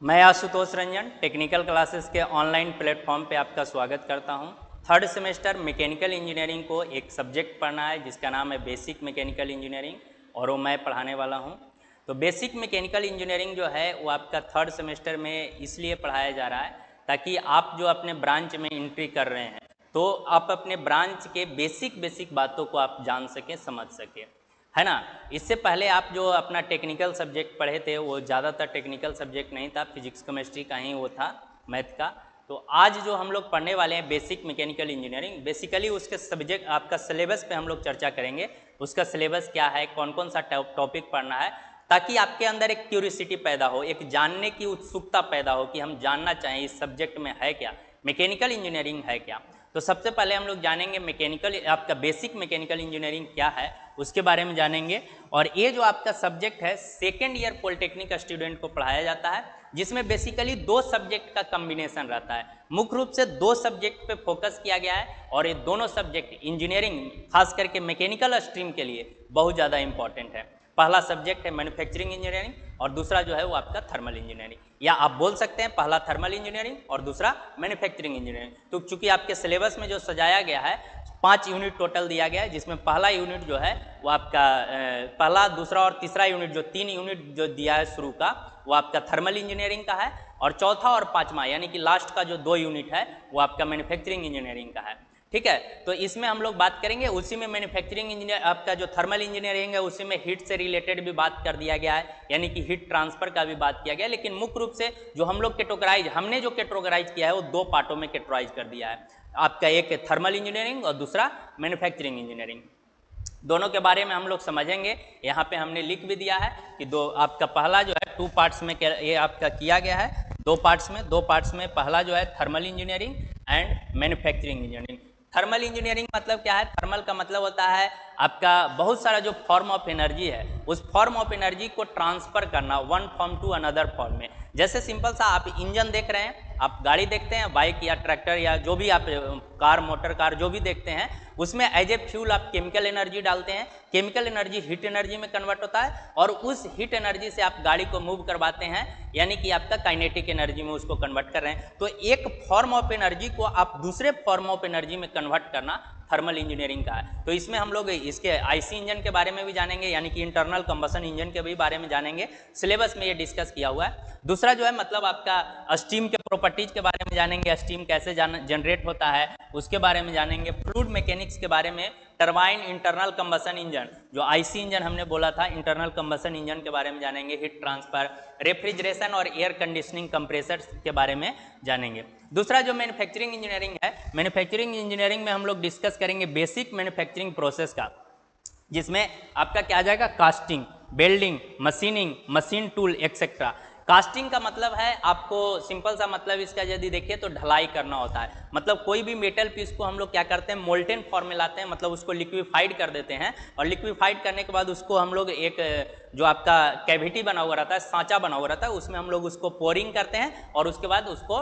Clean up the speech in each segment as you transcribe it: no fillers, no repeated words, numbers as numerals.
मैं Ashutosh Ranjan technical classes के online platform पे आपका स्वागत करता हूं। थर्ड सेमेस्टर मैकेनिकल इंजीनियरिंग को एक सब्जेक्ट पढ़ना है जिसका नाम है बेसिक मैकेनिकल इंजीनियरिंग और वो मैं पढ़ाने वाला हूं। तो बेसिक मैकेनिकल इंजीनियरिंग जो है वो आपका थर्ड सेमेस्टर में इसलिए पढ़ाया जा रहा है ताकि आप जो अपने ब्रांच में एंट्री कर रहे हैं तो आप अपने ब्रांच के बेसिक बातों को आप जान सकें, समझ सकें, है ना। इससे पहले आप जो अपना टेक्निकल सब्जेक्ट पढ़े थे वो ज़्यादातर टेक्निकल सब्जेक्ट नहीं था, फिजिक्स केमिस्ट्री का ही वो था, मैथ का। तो आज जो हम लोग पढ़ने वाले हैं बेसिक मैकेनिकल इंजीनियरिंग, बेसिकली उसके सब्जेक्ट आपका सिलेबस पे हम लोग चर्चा करेंगे। उसका सिलेबस क्या है, कौन कौन सा टॉपिक पढ़ना है, ताकि आपके अंदर एक क्यूरियोसिटी पैदा हो, एक जानने की उत्सुकता पैदा हो कि हम जानना चाहें इस सब्जेक्ट में है क्या, मैकेनिकल इंजीनियरिंग है क्या। तो सबसे पहले हम लोग जानेंगे मैकेनिकल, आपका बेसिक मैकेनिकल इंजीनियरिंग क्या है उसके बारे में जानेंगे। और ये जो आपका सब्जेक्ट है सेकेंड ईयर पॉलिटेक्निक स्टूडेंट को पढ़ाया जाता है, जिसमें बेसिकली दो सब्जेक्ट का कम्बिनेशन रहता है। मुख्य रूप से दो सब्जेक्ट पे फोकस किया गया है और ये दोनों सब्जेक्ट इंजीनियरिंग खास करके मैकेनिकल स्ट्रीम के लिए बहुत ज़्यादा इंपॉर्टेंट है। पहला सब्जेक्ट है मैन्युफैक्चरिंग इंजीनियरिंग और दूसरा जो है वो आपका थर्मल इंजीनियरिंग, या आप बोल सकते हैं पहला थर्मल इंजीनियरिंग और दूसरा मैन्युफैक्चरिंग इंजीनियरिंग। तो चूंकि आपके सिलेबस में जो सजाया गया है 5 यूनिट टोटल दिया गया है, जिसमें पहला यूनिट जो है वो आपका पहला, दूसरा और तीसरा यूनिट, जो 3 यूनिट जो दिया है शुरू का, वो आपका थर्मल इंजीनियरिंग का है। और चौथा और पांचवा यानी कि लास्ट का जो 2 यूनिट है वो आपका मैन्युफैक्चरिंग इंजीनियरिंग का है। ठीक है, तो इसमें हम लोग बात करेंगे, उसी में मैन्युफैक्चरिंग इंजीनियर आपका जो थर्मल इंजीनियरिंग है उसी में हीट से रिलेटेड भी बात कर दिया गया है, यानी कि हीट ट्रांसफर का भी बात किया गया है। लेकिन मुख्य रूप से जो हम लोग हमने जो कैटेगराइज किया है वो 2 पार्टों में कैटेगराइज कर दिया है आपका, एक थर्मल इंजीनियरिंग और दूसरा मैन्युफैक्चरिंग इंजीनियरिंग। दोनों के बारे में हम लोग समझेंगे। यहाँ पे हमने लिख भी दिया है कि दो आपका पहला जो है 2 पार्ट्स में ये आपका किया गया है, 2 पार्ट्स में पहला जो है thermal engineering and manufacturing engineering. Thermal engineering मतलब क्या है, थर्मल का मतलब होता है आपका बहुत सारा जो फॉर्म ऑफ एनर्जी है उस फॉर्म ऑफ एनर्जी को ट्रांसफर करना one form to another form में। जैसे सिंपल सा आप इंजन देख रहे हैं, आप गाड़ी देखते हैं, बाइक या ट्रैक्टर या जो भी आप कार, मोटर कार जो भी देखते हैं, उसमें एज ए फ्यूल आप केमिकल एनर्जी डालते हैं, केमिकल एनर्जी हीट एनर्जी में कन्वर्ट होता है और उस हीट एनर्जी से आप गाड़ी को मूव करवाते हैं, यानी कि आपका काइनेटिक एनर्जी में उसको कन्वर्ट कर रहे हैं। तो एक फॉर्म ऑफ एनर्जी को आप दूसरे फॉर्म ऑफ एनर्जी में कन्वर्ट करना थर्मल इंजीनियरिंग का है। तो इसमें हम लोग इसके आईसी इंजन के बारे में भी जानेंगे, यानी कि इंटरनल कंबशन इंजन के भी बारे में जानेंगे, सिलेबस में ये डिस्कस किया हुआ है। दूसरा जो है मतलब आपका स्टीम के प्रॉपर्टीज के बारे में जानेंगे, स्टीम कैसे जनरेट होता है उसके बारे में जानेंगे, फ्लूइड मैकेनिक्स के बारे में, टरबाइन, इंटरनल कंबशन इंजन जो आईसी इंजन हमने बोला था, इंटरनल कंबशन इंजन के बारे में जानेंगे, हीट ट्रांसफर, रेफ्रिजरेशन और एयर कंडीशनिंग कंप्रेसर के बारे में जानेंगे। दूसरा जो मैन्युफैक्चरिंग इंजीनियरिंग है, मैन्युफैक्चरिंग इंजीनियरिंग में हम लोग डिस्कस करेंगे बेसिक मैन्युफैक्चरिंग प्रोसेस का, जिसमें आपका क्या आ जाएगा, casting, welding, machining, machine tool etcetera. Casting का मतलब है आपको सिंपल सा मतलब इसका यदि देखिए तो ढलाई करना होता है। मतलब कोई भी मेटल पीस को हम लोग क्या करते हैं, मोल्टेन फॉर्म में लाते हैं, मतलब उसको लिक्विफाइड कर देते हैं और लिक्विफाइड करने के बाद उसको हम लोग एक जो आपका कैविटी बना हुआ रहता है, सांचा बना हुआ रहता है, उसमें हम लोग उसको पोरिंग करते हैं और उसके बाद उसको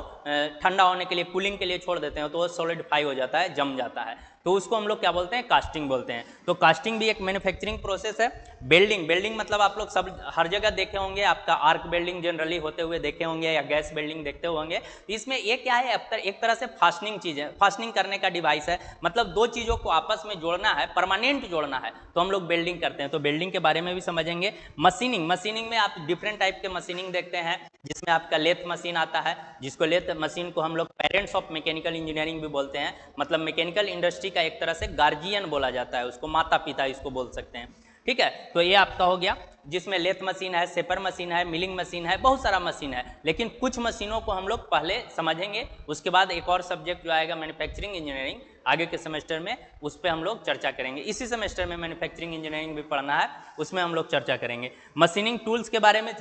ठंडा होने के लिए, कूलिंग के लिए छोड़ देते हैं, तो वो सॉलिडिफाई हो जाता है, जम जाता है, तो उसको हम लोग क्या बोलते हैं, कास्टिंग बोलते हैं। तो कास्टिंग भी एक मैन्युफैक्चरिंग प्रोसेस है। बेल्डिंग, बेल्डिंग मतलब आप लोग सब हर जगह देखे होंगे, आपका आर्क बेल्डिंग जनरली होते हुए देखे होंगे या गैस बेल्डिंग देखते होंगे। इसमें ये क्या है, एक तरह से फास्टनिंग चीज है, फास्टनिंग करने का डिवाइस है, मतलब दो चीजों को आपस में जोड़ना है, परमानेंट जोड़ना है, तो हम लोग बेल्डिंग करते हैं। तो बेल्डिंग के बारे में भी समझेंगे। मशीनिंग, मशीनिंग में आप डिफरेंट टाइप के मशीनिंग देखते हैं, जिसमें आपका लेथ मशीन आता है, जिसको लेथ मशीन को हम लोग पेरेंट्स ऑफ मैकेनिकल इंजीनियरिंग भी बोलते हैं, मतलब मैकेनिकल इंडस्ट्री का एक तरह से गार्जियन बोला जाता है, उसको माता पिता इसको बोल सकते हैं। ठीक है, तो ये आपका हो गया, जिसमें लेथ मशीन है, सेपर मशीन है, मिलिंग मशीन है, बहुत सारा मशीन है, लेकिन कुछ मशीनों को हम लोग पहले समझेंगे, उसके बाद एक और सब्जेक्ट जो आएगा मैन्युफैक्चरिंग इंजीनियरिंग, आगे के सेमेस्टर में उस पर हम लोग चर्चा करेंगे। इसी सेमेस्टर में मैन्युफैक्चरिंग इंजीनियरिंग भी पढ़ना है, उसमें हम लोग चर्चा करेंगे। मशीनिंग टूल्स के बारे में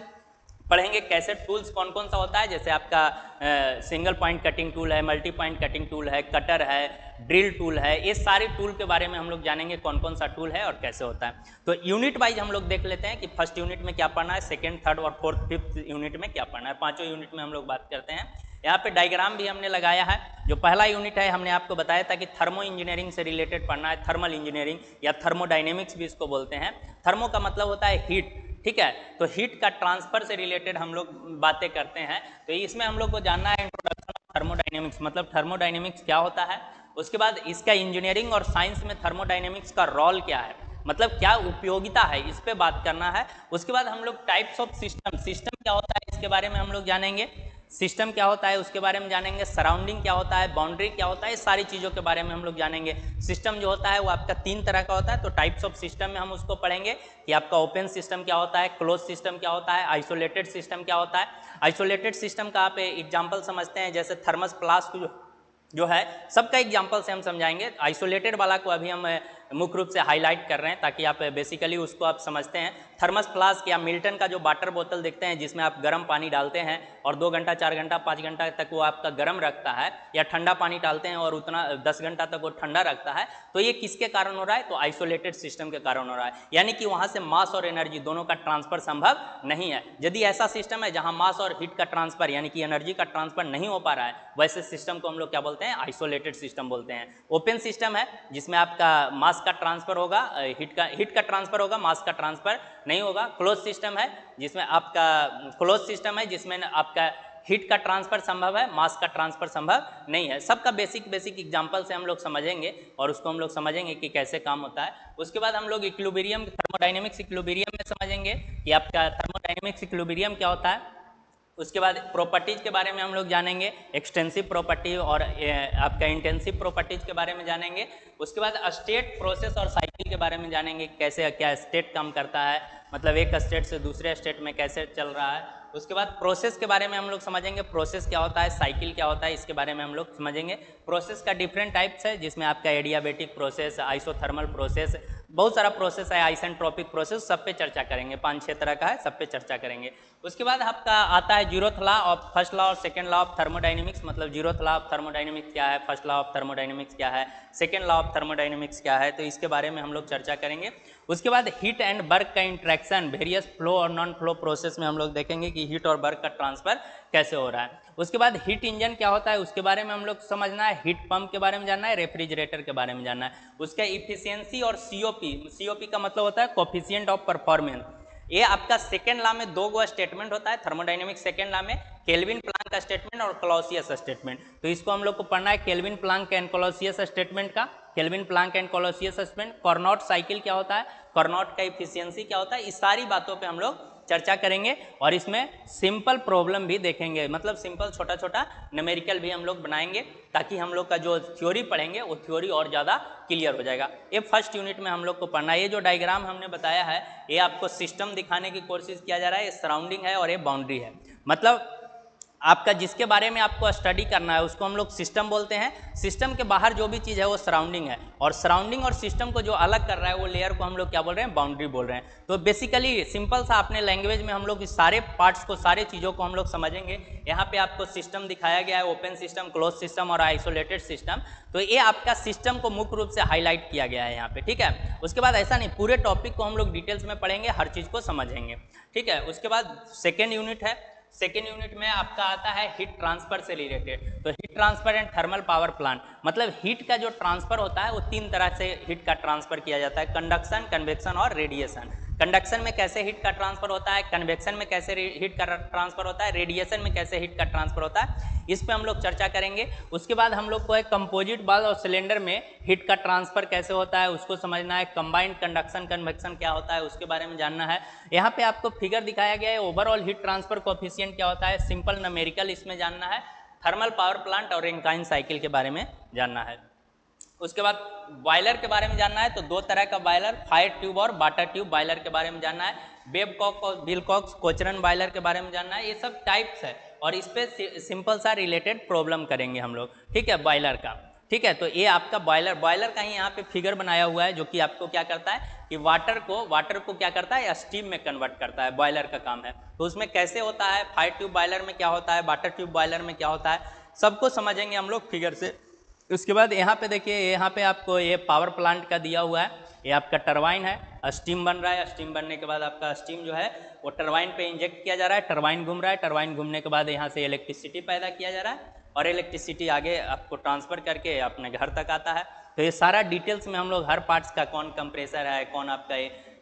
पढ़ेंगे, कैसे टूल्स कौन कौन सा होता है, जैसे आपका सिंगल पॉइंट कटिंग टूल है, मल्टी पॉइंट कटिंग टूल है, कटर है, ड्रिल टूल है, ये सारे टूल के बारे में हम लोग जानेंगे कौन कौन सा टूल है और कैसे होता है। तो यूनिट वाइज हम लोग देख लेते हैं कि फर्स्ट यूनिट में क्या पढ़ना है, सेकेंड, थर्ड और फोर्थ, फिफ्थ यूनिट में क्या पढ़ना है, पांचों यूनिट में हम लोग बात करते हैं। यहाँ पे डायग्राम भी हमने लगाया है। जो पहला यूनिट है हमने आपको बताया था कि थर्मो इंजीनियरिंग से रिलेटेड पढ़ना है, थर्मल इंजीनियरिंग या थर्मोडाइनेमिक्स भी इसको बोलते हैं। थर्मो का मतलब होता है हीट, ठीक है। तो हीट का ट्रांसफर से रिलेटेड हम लोग बातें करते हैं। तो इसमें हम लोग को जानना है इंट्रोडक्शन ऑफ थर्मोडाइनेमिक्स, मतलब थर्मोडाइनेमिक्स क्या होता है। उसके बाद इसका इंजीनियरिंग और साइंस में थर्मोडाइनेमिक्स का रोल क्या है, मतलब क्या उपयोगिता है, इस पे बात करना है। उसके बाद हम लोग टाइप्स ऑफ सिस्टम, सिस्टम क्या होता है इसके बारे में हम लोग जानेंगे, सिस्टम क्या होता है उसके बारे में जानेंगे, सराउंडिंग क्या होता है, बाउंड्री क्या होता है, सारी चीज़ों के बारे में हम लोग जानेंगे। सिस्टम जो होता है वो आपका 3 तरह का होता है, तो टाइप्स ऑफ सिस्टम में हम उसको पढ़ेंगे कि आपका ओपन सिस्टम क्या होता है, क्लोज सिस्टम क्या होता है, आइसोलेटेड सिस्टम क्या होता है। आइसोलेटेड सिस्टम का आप एग्जाम्पल समझते हैं, जैसे थर्मस फ्लास्क जो है सबका एग्जाम्पल से हम समझाएंगे। आइसोलेटेड वाला को अभी हम मुख्य रूप से हाईलाइट कर रहे हैं ताकि आप बेसिकली उसको आप समझते हैं। थर्मस फ्लास्क या मिल्टन का जो वाटर बोतल देखते हैं जिसमें आप गर्म पानी डालते हैं और 2 घंटा 4 घंटा 5 घंटा तक वो आपका गर्म रखता है, या ठंडा पानी डालते हैं और उतना 10 घंटा तक वो ठंडा रखता है, तो ये किसके कारण हो रहा है, तो आइसोलेटेड सिस्टम के कारण हो रहा है। यानी कि वहाँ से मास और एनर्जी दोनों का ट्रांसफर संभव नहीं है। यदि ऐसा सिस्टम है जहाँ मास और हीट का ट्रांसफर यानी कि एनर्जी का ट्रांसफर नहीं हो पा रहा है, वैसे सिस्टम को हम लोग क्या बोलते हैं, आइसोलेटेड सिस्टम बोलते हैं। ओपन सिस्टम है जिसमें आपका मास का ट्रांसफर होगा, हीट का ट्रांसफर होगा, मास का ट्रांसफर नहीं होगा। क्लोज सिस्टम है जिसमें आपका क्लोज सिस्टम है जिसमें आपका हीट का ट्रांसफर संभव है, मास का ट्रांसफर संभव नहीं है। सबका बेसिक एग्जांपल से हम लोग समझेंगे और उसको हम लोग समझेंगे कि कैसे काम होता है। उसके बाद हम लोग इक्विलिब्रियम, थर्मोडायनेमिक्स इक्विलिब्रियम में समझेंगे कि आपका थर्मोडायनेमिक्स इक्विलिब्रियम क्या होता है। उसके बाद प्रॉपर्टीज के बारे में हम लोग जानेंगे, एक्सटेंसिव प्रॉपर्टी और आपका इंटेंसिव प्रॉपर्टीज के बारे में जानेंगे। उसके बाद स्टेट, प्रोसेस और साइकिल के बारे में जानेंगे, कैसे क्या स्टेट काम करता है, मतलब एक स्टेट से दूसरे स्टेट में कैसे चल रहा है। उसके बाद प्रोसेस के बारे में हम लोग समझेंगे, प्रोसेस क्या होता है, साइकिल क्या होता है, इसके बारे में हम लोग समझेंगे। प्रोसेस का डिफरेंट टाइप्स है जिसमें आपका एडियाबेटिक प्रोसेस, आइसोथर्मल प्रोसेस, बहुत सारा प्रोसेस है, आइसेंट्रोपिक प्रोसेस, सब पे चर्चा करेंगे, 5-6 तरह का है, सब पे चर्चा करेंगे। उसके बाद आपका आता है zeroth law of first law और सेकंड लॉ ऑफ थर्मोडायनेमिक्स, मतलब जीरोथ लॉ ऑफ थर्मोडायनेमिक्स क्या है, फर्स्ट लॉ ऑफ थर्मोडायनेमिक्स क्या है, सेकंड लॉ ऑफ थर्मोडायनेमिक्स क्या है, तो इसके बारे में हम लोग चर्चा करेंगे। उसके बाद हीट एंड वर्क का इंट्रैक्शन, वेरियस फ्लो और नॉन फ्लो प्रोसेस में हम लोग देखेंगे कि हीट और वर्क का ट्रांसफर कैसे हो रहा है। उसके बाद हीट इंजन क्या होता है उसके बारे में हम लोग समझना है, हीट पंप के बारे में जानना है, रेफ्रिजरेटर के बारे में जानना है, उसका इफिशियंसी और सीओपी, सीओपी का मतलब होता है कोफिशिएंट ऑफ परफॉर्मेंस। ये आपका सेकेंड लॉ में 2 गो स्टेटमेंट होता है थर्मोडायनेमिक सेकेंड लॉ में, केल्विन प्लांक का स्टेटमेंट और क्लॉसियस स्टेटमेंट। तो इसको हम लोग को पढ़ना है, Kelvin Planck and Clausius statement का, Kelvin Planck and Clausius statement. Carnot cycle क्या होता है, कार्नोट का इफिशियंसी क्या होता है, इस सारी बातों पे हम लोग चर्चा करेंगे और इसमें सिंपल प्रॉब्लम भी देखेंगे, मतलब सिंपल छोटा छोटा न्यूमेरिकल भी हम लोग बनाएंगे ताकि हम लोग का जो थ्योरी पढ़ेंगे वो थ्योरी और ज़्यादा क्लियर हो जाएगा। ये फर्स्ट यूनिट में हम लोग को पढ़ना है। ये जो डायग्राम हमने बताया है ये आपको सिस्टम दिखाने की कोशिश किया जा रहा है, ये सराउंडिंग है और ये बाउंड्री है, मतलब आपका जिसके बारे में आपको स्टडी करना है उसको हम लोग सिस्टम बोलते हैं। सिस्टम के बाहर जो भी चीज़ है वो सराउंडिंग है, और सराउंडिंग और सिस्टम को जो अलग कर रहा है वो लेयर को हम लोग क्या बोल रहे हैं, बाउंड्री बोल रहे हैं। तो बेसिकली सिंपल सा अपने लैंग्वेज में हम लोग इस सारे पार्ट्स को, सारे चीज़ों को हम लोग समझेंगे। यहाँ पे आपको सिस्टम दिखाया गया है, ओपन सिस्टम, क्लोज सिस्टम और आइसोलेटेड सिस्टम। तो ये आपका सिस्टम को मुख्य रूप से हाईलाइट किया गया है यहाँ पे, ठीक है। उसके बाद ऐसा नहीं, पूरे टॉपिक को हम लोग डिटेल्स में पढ़ेंगे, हर चीज़ को समझेंगे, ठीक है। उसके बाद सेकेंड यूनिट है, सेकेंड यूनिट में आपका आता है हीट ट्रांसफर से रिलेटेड। तो heat transfer and thermal power plant, मतलब हीट का जो ट्रांसफर होता है वो 3 तरह से हीट का ट्रांसफर किया जाता है, कंडक्शन, कन्वेक्शन और रेडिएशन। कंडक्शन में कैसे हीट का ट्रांसफर होता है, कन्वेक्शन में कैसे हीट का ट्रांसफर होता है, रेडिएशन में कैसे हीट का ट्रांसफर होता है, इस पे हम लोग चर्चा करेंगे। उसके बाद हम लोग को एक कंपोजिट बल्ब और सिलेंडर में हीट का ट्रांसफर कैसे होता है उसको समझना है। कंबाइंड कंडक्शन कन्वेक्शन क्या होता है उसके बारे में जानना है। यहाँ पे आपको फिगर दिखाया गया है, ओवरऑल हीट ट्रांसफर कोफिशिएंट क्या होता है, सिंपल न्यूमेरिकल इसमें जानना है। थर्मल पावर प्लांट और रेंकाइन साइकिल के बारे में जानना है। उसके बाद बॉयलर के बारे में जानना है, तो 2 तरह का बॉयलर, फायर ट्यूब और वाटर ट्यूब बॉयलर के बारे में जानना है। बेबकॉक और विल्कॉक्स कोचरन बॉयलर के बारे में जानना है। ये सब टाइप्स है और इस पे सिंपल सा रिलेटेड प्रॉब्लम करेंगे हम लोग, ठीक है, बॉयलर का, ठीक है। तो ये आपका बॉयलर, बॉयलर का ही यहाँ पे फिगर बनाया हुआ है जो कि आपको क्या करता है कि वाटर को क्या करता है, स्टीम में कन्वर्ट करता है, बॉयलर का काम है। तो उसमें कैसे होता है, फायर ट्यूब बॉयलर में क्या होता है, वाटर ट्यूब बॉयलर में क्या होता है, सबको समझेंगे हम लोग फिगर से। उसके बाद यहाँ पे देखिए, यहाँ पे आपको ये पावर प्लांट का दिया हुआ है, ये आपका टरबाइन है, स्टीम बन रहा है, स्टीम बनने के बाद आपका स्टीम जो है वो टरबाइन पे इंजेक्ट किया जा रहा है, टरबाइन घूम रहा है, टरबाइन घूमने के बाद यहाँ से इलेक्ट्रिसिटी पैदा किया जा रहा है और इलेक्ट्रिसिटी आगे आपको ट्रांसफर करके अपने घर तक आता है। तो ये सारा डिटेल्स में हम लोग हर पार्ट्स का, कौन कंप्रेसर है, कौन आपका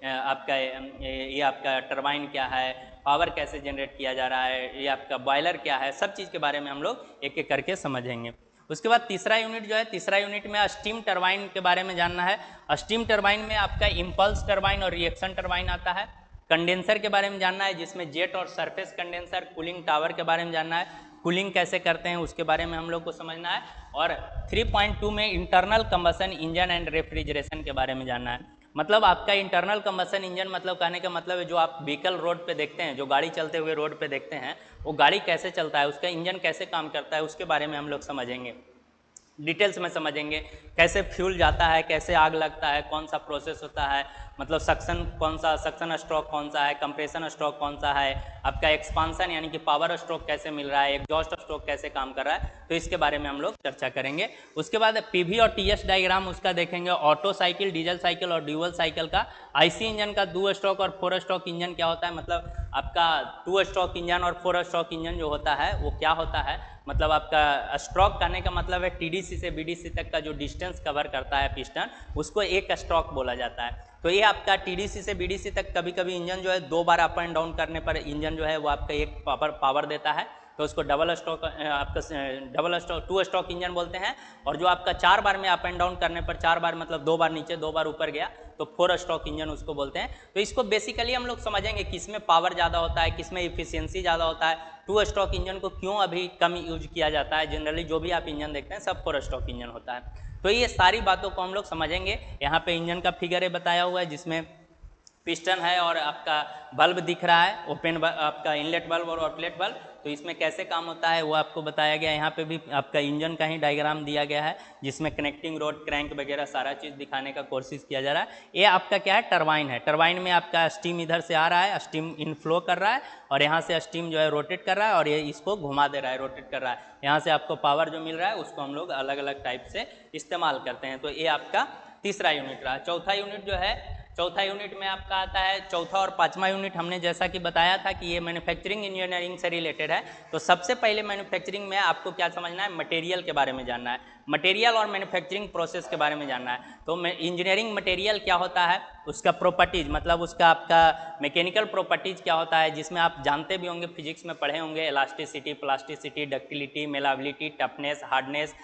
आपका ये आपका टरबाइन क्या है, पावर कैसे जनरेट किया जा रहा है, ये आपका बॉयलर क्या है, सब चीज़ के बारे में हम लोग एक एक करके समझेंगे। उसके बाद तीसरा यूनिट जो है, तीसरा यूनिट में स्टीम टरबाइन के बारे में जानना है। स्टीम टरबाइन में आपका इम्पल्स टरबाइन और रिएक्शन टरबाइन आता है। कंडेंसर के बारे में जानना है, जिसमें जेट और सरफेस कंडेंसर, कूलिंग टावर के बारे में जानना है, कूलिंग कैसे करते हैं उसके बारे में हम लोग को समझना है। और 3.2 में internal combustion engine and refrigeration के बारे में जानना है। मतलब आपका इंटरनल कंबशन इंजन मतलब कहने का मतलब है जो आप व्हीकल रोड पे देखते हैं, जो गाड़ी चलते हुए रोड पे देखते हैं, वो गाड़ी कैसे चलता है, उसका इंजन कैसे काम करता है, उसके बारे में हम लोग समझेंगे, डिटेल्स में समझेंगे। कैसे फ्यूल जाता है, कैसे आग लगता है, कौन सा प्रोसेस होता है, मतलब सक्शन कौन सा, सक्शन स्ट्रोक कौन सा है, कंप्रेशन स्ट्रोक कौन सा है, आपका एक्सपांसन यानी कि पावर स्ट्रोक कैसे मिल रहा है, एग्जॉस्ट स्ट्रोक कैसे काम कर रहा है, तो इसके बारे में हम लोग चर्चा करेंगे। उसके बाद पीवी और टीएस डायग्राम उसका देखेंगे, ऑटो साइकिल, डीजल साइकिल और ड्यूअल साइकिल का, आईसी इंजन का 2 स्ट्रोक और 4 स्ट्रोक इंजन क्या होता है, मतलब आपका 2 स्ट्रोक इंजन और 4 स्ट्रोक इंजन जो होता है वो क्या होता है, मतलब आपका स्ट्रोक करने का मतलब है टीडीसी से बीडीसी तक का जो डिस्टेंस कवर करता है पिस्टन, उसको एक स्ट्रोक बोला जाता है। तो ये आपका टीडीसी से बीडीसी तक कभी कभी इंजन जो है 2 बार अप एंड डाउन करने पर इंजन जो है वो आपका एक पावर देता है, तो उसको डबल स्ट्रोक, आपका डबल स्ट्रोक 2 स्ट्रोक इंजन बोलते हैं। और जो आपका 4 बार में अप एंड डाउन करने पर, 4 बार मतलब 2 बार नीचे 2 बार ऊपर गया, तो 4 स्ट्रोक इंजन उसको बोलते हैं। तो इसको बेसिकली हम लोग समझेंगे किसमें पावर ज़्यादा होता है, किसमें इफिशियंसी ज़्यादा होता है, 2 स्ट्रोक इंजन को क्यों अभी कम यूज किया जाता है। जनरली जो भी आप इंजन देखते हैं सब 4 स्ट्रोक इंजन होता है। तो ये सारी बातों को हम लोग समझेंगे। यहाँ पे इंजन का फिगर बताया हुआ है, जिसमें पिस्टन है और आपका बल्ब दिख रहा है, ओपन आपका इनलेट बल्ब और आउटलेट बल्ब, तो इसमें कैसे काम होता है वो आपको बताया गया है। यहाँ पे भी आपका इंजन का ही डायग्राम दिया गया है, जिसमें कनेक्टिंग रोड, क्रैंक वगैरह सारा चीज़ दिखाने का कोशिश किया जा रहा है। ये आपका क्या है, टरबाइन है। टरबाइन में आपका स्टीम इधर से आ रहा है, स्टीम इनफ्लो कर रहा है और यहाँ से स्टीम जो है रोटेट कर रहा है और ये इसको घुमा दे रहा है, रोटेट कर रहा है। यहाँ से आपको पावर जो मिल रहा है उसको हम लोग अलग अलग टाइप से इस्तेमाल करते हैं। तो ये आपका तीसरा यूनिट रहा। चौथा यूनिट जो है, चौथा यूनिट में आपका आता है, चौथा और पांचवा यूनिट हमने जैसा कि बताया था कि ये मैन्युफैक्चरिंग इंजीनियरिंग से रिलेटेड है। तो सबसे पहले मैन्युफैक्चरिंग में आपको क्या समझना है, मटेरियल के बारे में जानना है, मटेरियल और मैन्युफैक्चरिंग प्रोसेस के बारे में जानना है। तो इंजीनियरिंग मटेरियल क्या होता है, उसका प्रॉपर्टीज, मतलब उसका आपका मैकेनिकल प्रॉपर्टीज क्या होता है, जिसमें आप जानते भी होंगे, फिजिक्स में पढ़े होंगे, elasticity, plasticity, ductility, malleability, toughness, hardness,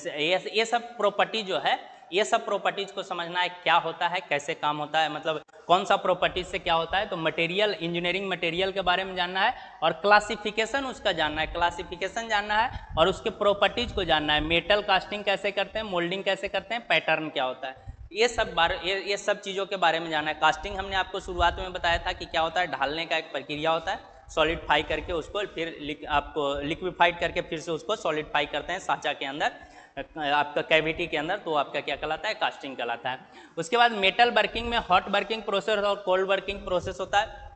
ये सब प्रॉपर्टी जो है, ये सब प्रॉपर्टीज को समझना है क्या होता है, कैसे काम होता है, मतलब कौन सा प्रॉपर्टीज से क्या होता है। तो मटेरियल, इंजीनियरिंग मटेरियल के बारे में जानना है और क्लासिफिकेशन उसका जानना है, क्लासिफिकेशन जानना है और उसके प्रॉपर्टीज को जानना है। मेटल कास्टिंग कैसे करते हैं, मोल्डिंग कैसे करते हैं, पैटर्न क्या होता है, ये सब चीज़ों के बारे में जानना है। कास्टिंग हमने आपको शुरुआत में बताया था कि क्या होता है, ढालने का एक प्रक्रिया होता है, सॉलिडफाई करके उसको फिर आपको लिक्विफाइड करके फिर से उसको सॉलिडफाई करते हैं साँचा के अंदर, आपका कैविटी के अंदर, तो आपका क्या कहलाता है, कास्टिंग कहलाता है। उसके बाद मेटल वर्किंग में हॉट वर्किंग प्रोसेस और कोल्ड वर्किंग प्रोसेस होता है।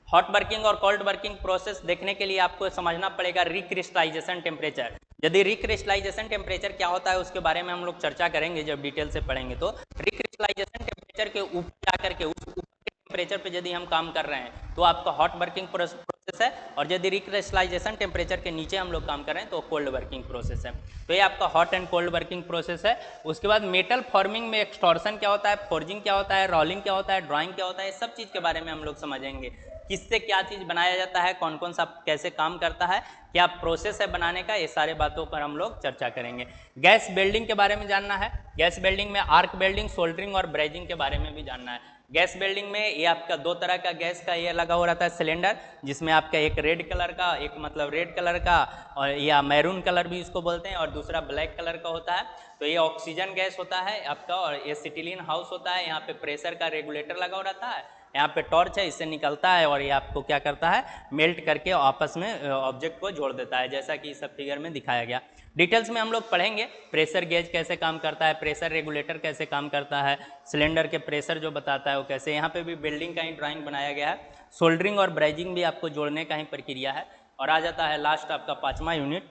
हॉट वर्किंग और कोल्ड वर्किंग प्रोसेस देखने के लिए आपको समझना पड़ेगा रिक्रिस्टलाइजेशन टेम्परेचर। यदि रिक्रिस्टलाइजेशन टेम्परेचर क्या होता है उसके बारे में हम लोग चर्चा करेंगे जब डिटेल से पढ़ेंगे। तो रिक्रिस्टलाइजेशन टेम्परेचर के ऊपर जाकर के उस टेम्परेचर पे यदि हम काम कर रहे हैं तो आपका हॉट वर्किंग प्रोसेस है, और यदि रिक्रिस्टलाइजेशन टेम्परेचर के नीचे हम लोग काम कर रहे हैं तो कोल्ड वर्किंग प्रोसेस है। तो ये आपका hot and cold working process है। उसके बाद मेटल फॉर्मिंग में एक्सटॉर्शन क्या होता है, फोर्जिंग क्या होता है, रोलिंग क्या होता है, ड्राइंग क्या होता है, सब चीज़ के बारे में हम लोग समझेंगे। किससे क्या चीज़ बनाया जाता है, कौन कौन सा कैसे काम करता है, क्या प्रोसेस है बनाने का, ये सारे बातों पर हम लोग चर्चा करेंगे। गैस वेल्डिंग के बारे में जानना है, गैस वेल्डिंग में आर्क वेल्डिंग, सोल्डरिंग और ब्रेजिंग के बारे में भी जानना है। गैस वेल्डिंग में ये आपका 2 तरह का गैस का ये लगा हुआ रहता है सिलेंडर, जिसमें आपका एक रेड कलर का, एक मतलब रेड कलर का और या मैरून कलर भी इसको बोलते हैं, और दूसरा ब्लैक कलर का होता है। तो ये ऑक्सीजन गैस होता है आपका, और ये सिटिलिन हाउस होता है। यहाँ पे प्रेशर का रेगुलेटर लगा हुआ रहता है, यहाँ पे टॉर्च है, इससे निकलता है और ये आपको क्या करता है, मेल्ट करके आपस में ऑब्जेक्ट को जोड़ देता है, जैसा कि इस फिगर में दिखाया गया। डिटेल्स में हम लोग पढ़ेंगे प्रेशर गेज कैसे काम करता है, प्रेशर रेगुलेटर कैसे काम करता है, सिलेंडर के प्रेशर जो बताता है वो कैसे। यहाँ पे भी बिल्डिंग का ही ड्राइंग बनाया गया है। सोल्डरिंग और ब्रेजिंग भी आपको जोड़ने का ही प्रक्रिया है। और आ जाता है लास्ट आपका 5वां यूनिट।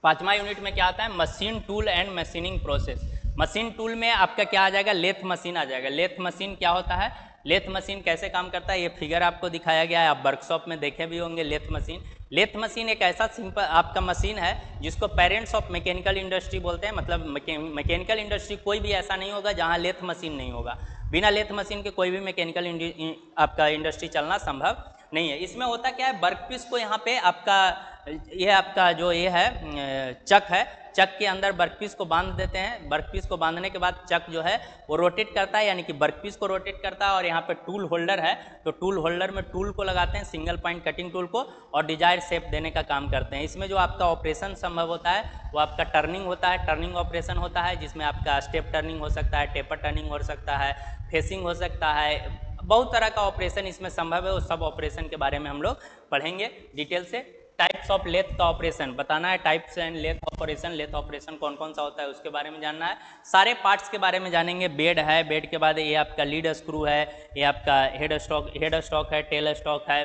5वां यूनिट में क्या आता है, machine tool and machining process. Machine tool में आपका क्या आ जाएगा, लेथ मशीन आ जाएगा। लेथ मशीन क्या होता है, लेथ मशीन कैसे काम करता है, ये फिगर आपको दिखाया गया है, आप वर्कशॉप में देखे भी होंगे लेथ मशीन। लेथ मशीन एक ऐसा सिंपल आपका मशीन है जिसको पेरेंट्स ऑफ मैकेनिकल इंडस्ट्री बोलते हैं। मतलब मैकेनिकल इंडस्ट्री कोई भी ऐसा नहीं होगा जहाँ लेथ मशीन नहीं होगा। बिना लेथ मशीन के कोई भी मैकेनिकल आपका इंडस्ट्री चलना संभव नहीं है। इसमें होता क्या है, वर्कपीस को यहाँ पे आपका ये आपका जो ये है चक है, चक के अंदर वर्कपीस को बांध देते हैं। वर्कपीस को बांधने के बाद चक जो है वो रोटेट करता है, यानी कि वर्कपीस को रोटेट करता है। और यहाँ पे टूल होल्डर है, तो टूल होल्डर में टूल को लगाते हैं, सिंगल पॉइंट कटिंग टूल को, और डिजायर शेप देने का काम करते हैं। इसमें जो आपका ऑपरेशन संभव होता है वो आपका टर्निंग होता है, टर्निंग ऑपरेशन होता है, जिसमें आपका स्टेप टर्निंग हो सकता है, टेपर टर्निंग हो सकता है, फेसिंग हो सकता है, बहुत तरह का ऑपरेशन इसमें संभव है। उस सब ऑपरेशन के बारे में हम लोग पढ़ेंगे डिटेल से। टाइप्स ऑफ लेथ का ऑपरेशन बताना है, टाइप्स एंड लेथ ऑपरेशन कौन कौन सा होता है उसके बारे में जानना है। सारे पार्ट्स के बारे में जानेंगे। बेड है, बेड के बाद ये आपका लीड स्क्रू है, ये आपका हेड स्टॉक है, टेल स्टॉक है,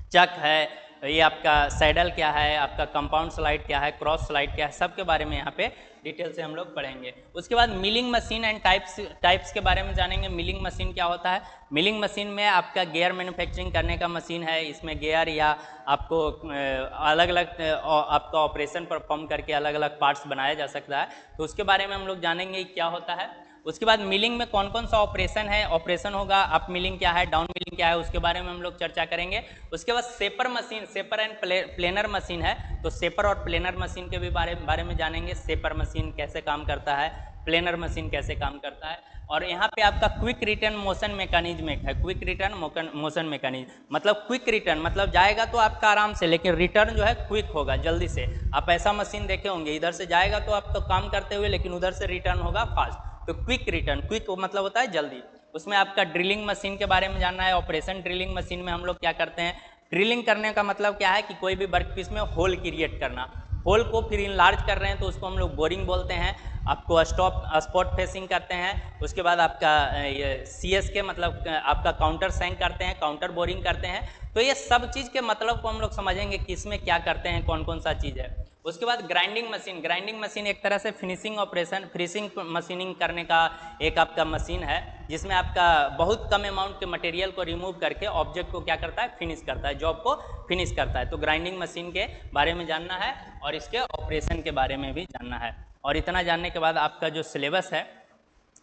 चक है, ये आपका सैडल क्या है, आपका कंपाउंड स्लाइड क्या है, क्रॉस स्लाइड क्या है, सब के बारे में यहाँ पे डिटेल से हम लोग पढ़ेंगे। उसके बाद मिलिंग मशीन एंड टाइप्स के बारे में जानेंगे। मिलिंग मशीन क्या होता है? मिलिंग मशीन में आपका गियर मैन्युफैक्चरिंग करने का मशीन है। इसमें गियर या आपको अलग अलग आपका ऑपरेशन परफॉर्म करके अलग अलग पार्ट्स बनाया जा सकता है, तो उसके बारे में हम लोग जानेंगे क्या होता है। उसके बाद मिलिंग में कौन कौन सा ऑपरेशन है, ऑपरेशन होगा, अप मिलिंग क्या है, डाउन मिलिंग क्या है, उसके बारे में हम लोग चर्चा करेंगे। उसके बाद shaper machine, shaper and planar machine है, तो सेपर और प्लेनर मशीन के भी बारे में जानेंगे। सेपर मशीन कैसे काम करता है, प्लेनर मशीन कैसे काम करता है। और यहाँ पे आपका क्विक रिटर्न मोशन मैकेनिज्म है। क्विक रिटर्न मोशन मैकेनिज्म मतलब क्विक रिटर्न मतलब जाएगा तो आपका आराम से, लेकिन रिटर्न जो है क्विक होगा, जल्दी से। आप ऐसा मशीन देखे होंगे, इधर से जाएगा तो आप तो काम करते हुए, लेकिन उधर से रिटर्न होगा फास्ट। तो क्विक रिटर्न, क्विक मतलब होता है जल्दी। उसमें आपका ड्रिलिंग मशीन के बारे में जानना है। ऑपरेशन ड्रिलिंग मशीन में हम लोग क्या करते हैं, ड्रिलिंग करने का मतलब क्या है कि कोई भी वर्कपीस में होल क्रिएट करना, होल को फिर इनलार्ज कर रहे हैं तो उसको हम लोग बोरिंग बोलते हैं। आपको स्पॉट फेसिंग करते हैं। उसके बाद आपका ये CS के मतलब आपका काउंटर सैंक करते हैं, काउंटर बोरिंग करते हैं। तो ये सब चीज़ के मतलब को हम लोग समझेंगे कि इसमें क्या करते हैं, कौन कौन सा चीज़ है। उसके बाद ग्राइंडिंग मशीन, ग्राइंडिंग मशीन एक तरह से फिनिशिंग ऑपरेशन, फिनिशिंग मशीनिंग करने का एक आपका मशीन है, जिसमें आपका बहुत कम अमाउंट के मटेरियल को रिमूव करके ऑब्जेक्ट को क्या करता है, फिनिश करता है, जॉब को फिनिश करता है। तो ग्राइंडिंग मशीन के बारे में जानना है और इसके ऑपरेशन के बारे में भी जानना है। और इतना जानने के बाद आपका जो सिलेबस है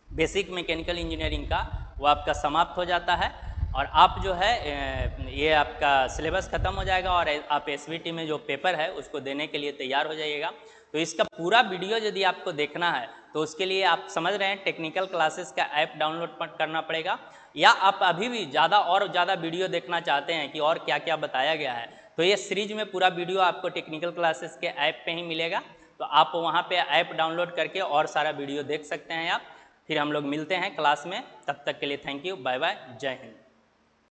बेसिक मैकेनिकल इंजीनियरिंग का, वो आपका समाप्त हो जाता है। और आप जो है ये आपका सिलेबस ख़त्म हो जाएगा और आप SVT में जो पेपर है उसको देने के लिए तैयार हो जाइएगा। तो इसका पूरा वीडियो यदि आपको देखना है तो उसके लिए आप समझ रहे हैं टेक्निकल क्लासेस का ऐप डाउनलोड करना पड़ेगा, या आप अभी भी ज़्यादा और ज़्यादा वीडियो देखना चाहते हैं कि और क्या क्या बताया गया है, तो ये सीरीज में पूरा वीडियो आपको टेक्निकल क्लासेस के ऐप पे ही मिलेगा। तो आप वहाँ पे ऐप डाउनलोड करके और सारा वीडियो देख सकते हैं आप। फिर हम लोग मिलते हैं क्लास में, तब तक के लिए थैंक यू, बाय बाय, जय हिंद।